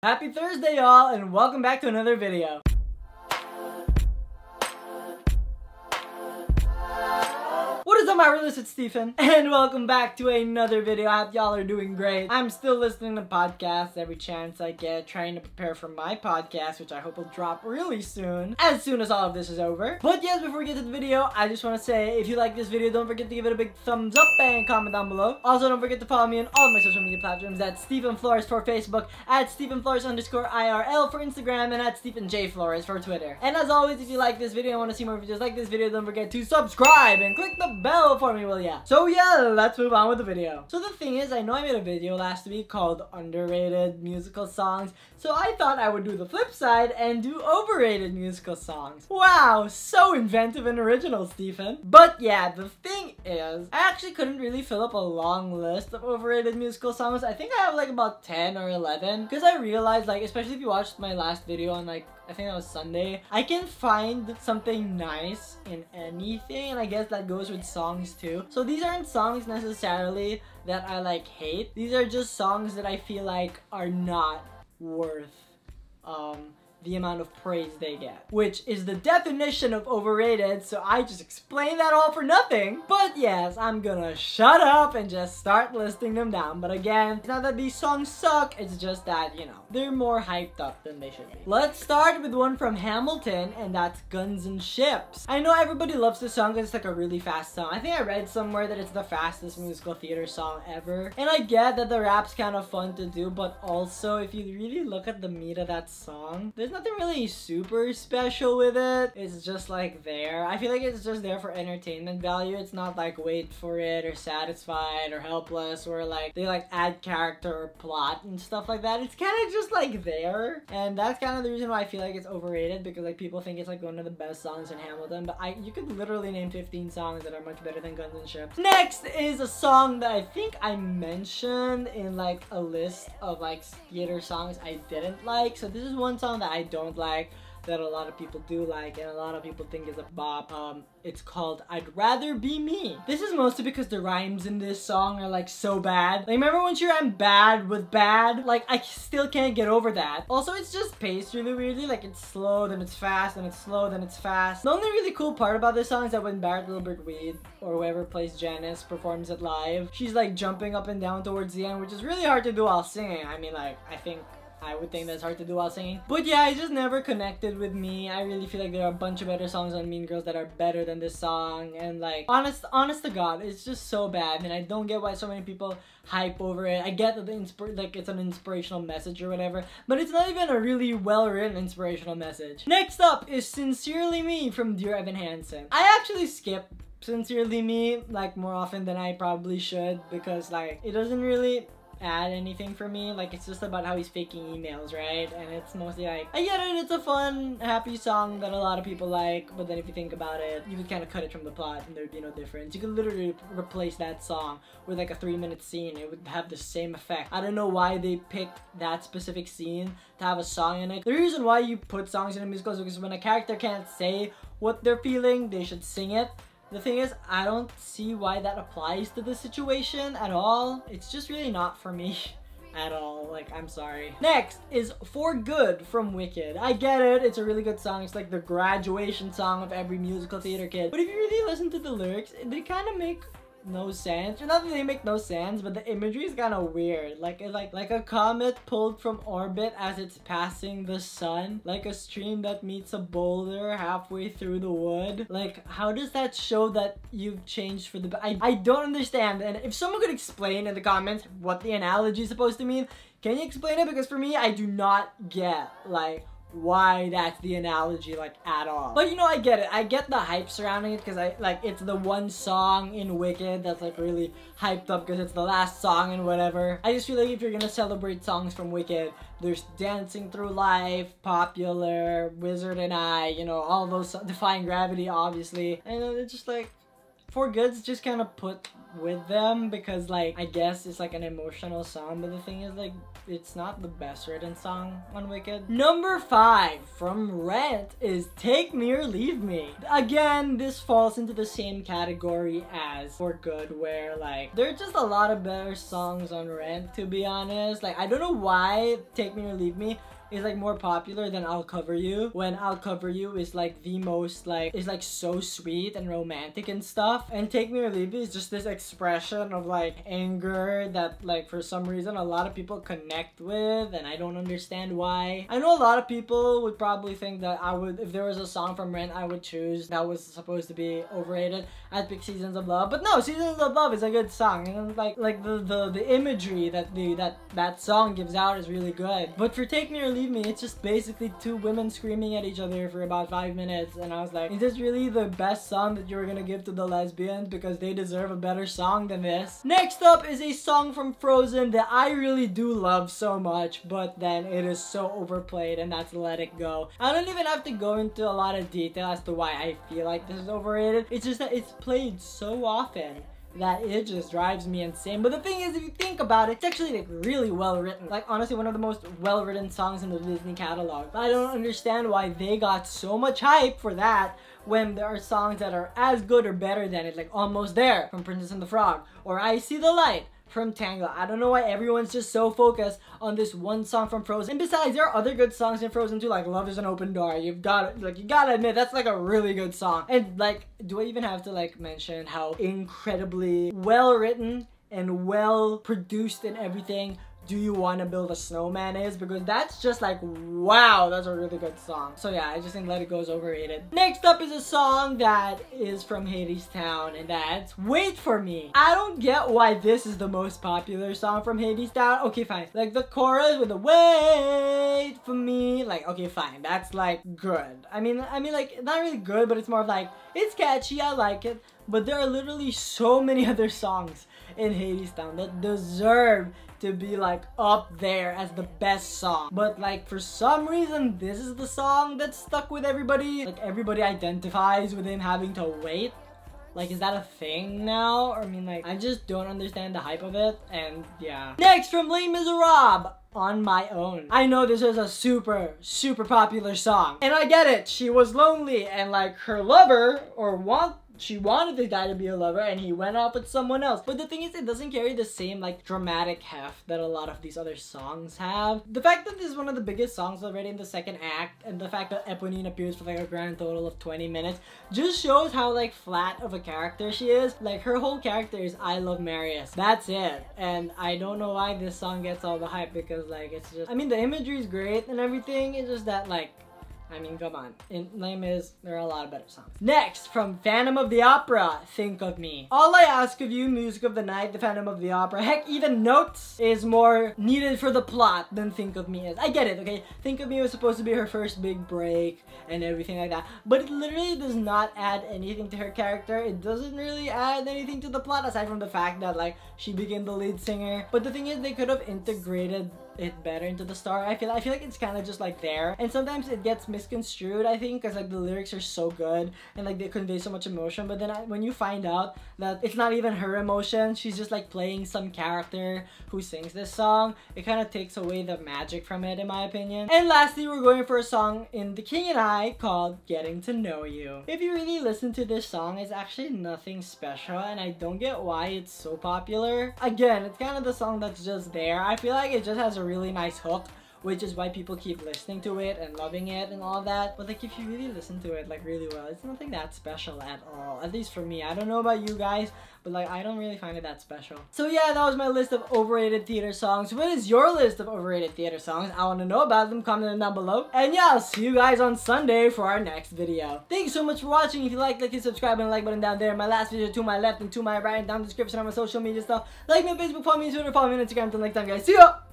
Happy Thursday, y'all, and welcome back to another video. What is up, my realist? It's Stephen, and welcome back to another video. I hope y'all are doing great. I'm still listening to podcasts every chance I get, trying to prepare for my podcast, which I hope will drop really soon as all of this is over. But yes, before we get to the video, I just want to say, if you like this video, don't forget to give it a big thumbs up and comment down below. Also, don't forget to follow me on all of my social media platforms. That's Stephen Flores for Facebook, at Stephen Flores_IRL for Instagram, and at Stephen J Flores for Twitter. And as always, if you like this video and want to see more videos like this video, don't forget to subscribe and click the bell for me, will ya? So yeah, let's move on with the video. So the thing is, I know I made a video last week called Underrated Musical Songs, so I thought I would do the flip side and do Overrated Musical Songs. Wow, so inventive and original, Stephen. But yeah, the thing is, I actually couldn't really fill up a long list of overrated musical songs. I think I have like about 10 or 11, because I realized, like, especially if you watched my last video on, like, I think that was Sunday, I can find something nice in anything, and I guess that goes with songs too. So these aren't songs necessarily that I like hate. These are just songs that I feel like are not worth the amount of praise they get, which is the definition of overrated, so I just explained that all for nothing. But yes, I'm gonna shut up and just start listing them down. But again, it's not that these songs suck, it's just that, you know, they're more hyped up than they should be. Let's start with one from Hamilton, and that's Guns and Ships. I know everybody loves this song because it's like a really fast song. I think I read somewhere that it's the fastest musical theater song ever. And I get that the rap's kind of fun to do, but also if you really look at the meat of that song, there's nothing really super special with it. It's just like there. I feel like it's just there for entertainment value. It's not like Wait for It or Satisfied or Helpless, where like they like add character or plot and stuff like that. It's kind of just like there, and that's kind of the reason why I feel like it's overrated, because like people think it's like one of the best songs in Hamilton, but you could literally name 15 songs that are much better than Guns and Ships. Next is a song that I think I mentioned in like a list of like theater songs I didn't like. So this is one song that I don't like, that a lot of people do like, and a lot of people think is a bop. It's called I'd Rather Be Me. This is mostly because the rhymes in this song are like so bad. Like, remember when she rhymed bad with bad? Like, I still can't get over that. Also, it's just paced really weirdly. Like, it's slow, then it's fast, then it's slow, then it's fast. The only really cool part about this song is that when Barrett Wilbert Weed, or whoever plays Janice, performs it live, she's like jumping up and down towards the end, which is really hard to do while singing. I mean, like, I would think that's hard to do while singing. But yeah, it just never connected with me. I really feel like there are a bunch of better songs on Mean Girls that are better than this song. And like, honest to God, it's just so bad. And I don't get why so many people hype over it. I get that like it's an inspirational message or whatever, but it's not even a really well-written inspirational message. Next up is Sincerely Me from Dear Evan Hansen. I actually skip Sincerely Me like more often than I probably should, because like it doesn't really add anything for me. Like, it's just about how he's faking emails, right? And it's mostly like, I get it, it's a fun, happy song that a lot of people like, but then if you think about it, you could kind of cut it from the plot and there'd be no difference. You could literally replace that song with like a 3-minute scene. It would have the same effect. I don't know why they picked that specific scene to have a song in it. The reason why you put songs in a musical is because when a character can't say what they're feeling, they should sing it. The thing is, I don't see why that applies to the situation at all. It's just really not for me at all. Like, I'm sorry. Next is For Good from Wicked. I get it, it's a really good song. It's like the graduation song of every musical theater kid. But if you really listen to the lyrics, they kind of make no sense. Or not that they make no sense, but the imagery is kind of weird. Like a comet pulled from orbit as it's passing the sun, like a stream that meets a boulder halfway through the wood. Like, how does that show that you've changed for the I don't understand. And if someone could explain in the comments what the analogy is supposed to mean, can you explain it? Because for me, I do not get like why that's the analogy, like, at all. But you know, I get it. I get the hype surrounding it, because it's the one song in Wicked that's like really hyped up because it's the last song and whatever. I just feel like if you're gonna celebrate songs from Wicked, there's Dancing Through Life, Popular, Wizard and I, you know, all those, Defying Gravity, obviously. And it's just like, For Good's just kind of put with them because like I guess it's like an emotional song, but the thing is like it's not the best written song on Wicked. Number 5 from Rent is Take Me or Leave Me. Again, this falls into the same category as For Good, where like there are just a lot of better songs on Rent, to be honest. Like I don't know why Take Me or Leave Me is like more popular than I'll Cover You, when I'll Cover You is like the most like, is like so sweet and romantic and stuff, and Take Me or Leave Me is just this expression of like anger that like for some reason a lot of people connect with, and I don't understand why. I know a lot of people would probably think that I would, if there was a song from Rent I would choose that was supposed to be overrated, I'd pick Seasons of Love, but no, Seasons of Love is a good song, and like the imagery that that song gives out is really good. But for Take Me or Leave Me, it's just basically two women screaming at each other for about 5 minutes, and I was like, is this really the best song that you were gonna give to the lesbians, because they deserve a better song than this? Next up is a song from Frozen that I really do love so much, but then it is so overplayed, and that's Let It Go. I don't even have to go into a lot of detail as to why I feel like this is overrated. It's just that it's played so often that it just drives me insane. But the thing is, if you think about it, it's actually like really well written. Like honestly, one of the most well written songs in the Disney catalog. But I don't understand why they got so much hype for that when there are songs that are as good or better than it, like Almost There from Princess and the Frog, or I See the Light from Tangled. I don't know why everyone's just so focused on this one song from Frozen. And besides, there are other good songs in Frozen too, like Love Is an Open Door. You gotta admit, that's like a really good song. And like, do I even have to like mention how incredibly well written and well produced and everything Do You Wanna Build a Snowman is, because that's just like, wow, that's a really good song. So yeah, I just think Let It Go is overrated. Next up is a song that is from Hadestown, and that's Wait For Me. I don't get why this is the most popular song from Hadestown. Okay, fine. Like the chorus with the wait for me, like, okay, fine. That's like good. I mean like, not really good, but it's more of like, it's catchy, I like it. But there are literally so many other songs in Hadestown that deserve to be like up there as the best song, but like for some reason this is the song that's stuck with everybody. Like everybody identifies with him having to wait. Like, is that a thing now? Or I mean, like, I just don't understand the hype of it, and yeah. Next, from Les Miserables, On My Own. I know this is a super popular song, and I get it. She was lonely, and like her lover, she wanted the guy to be a lover, and he went off with someone else. But the thing is, it doesn't carry the same like dramatic heft that a lot of these other songs have. The fact that this is one of the biggest songs already in the second act, and the fact that Eponine appears for like a grand total of 20 minutes, just shows how like flat of a character she is. Like her whole character is I love Marius. That's it. And I don't know why this song gets all the hype, because like it's just, I mean, the imagery is great and everything. It's just that like, I mean, come on. In Les Mis, there are a lot of better songs. Next, from Phantom of the Opera, Think of Me. All I ask of you, music of the night, the Phantom of the Opera. Heck, even Notes is more needed for the plot than Think of Me is. I get it, okay? Think of Me was supposed to be her first big break and everything like that. But it literally does not add anything to her character. It doesn't really add anything to the plot, aside from the fact that, like, she became the lead singer. But the thing is, they could have integrated it better into the story. I feel like it's kind of just like there, and sometimes it gets misconstrued, I think, because like the lyrics are so good and like they convey so much emotion, but then when you find out that it's not even her emotion, she's just like playing some character who sings this song, it kind of takes away the magic from it, in my opinion. And lastly, we're going for a song in The King and I called Getting to Know You. If you really listen to this song, it's actually nothing special, and I don't get why it's so popular. Again, it's kind of the song that's just there. I feel like it just has a really nice hook, which is why people keep listening to it and loving it and all that. But like, if you really listen to it like really well, it's nothing that special at all, at least for me. I don't know about you guys, but like, I don't really find it that special. So yeah, that was my list of overrated theater songs. What is your list of overrated theater songs? I want to know about them. Comment them down below. And yeah, I'll see you guys on Sunday for our next video. Thank you so much for watching. If you like, click the subscribe and like button down there. My last video to my left and to my right, and down the description on my social media stuff. Like me on Facebook, follow me on Twitter, follow me on Instagram. Until next time, guys. See ya!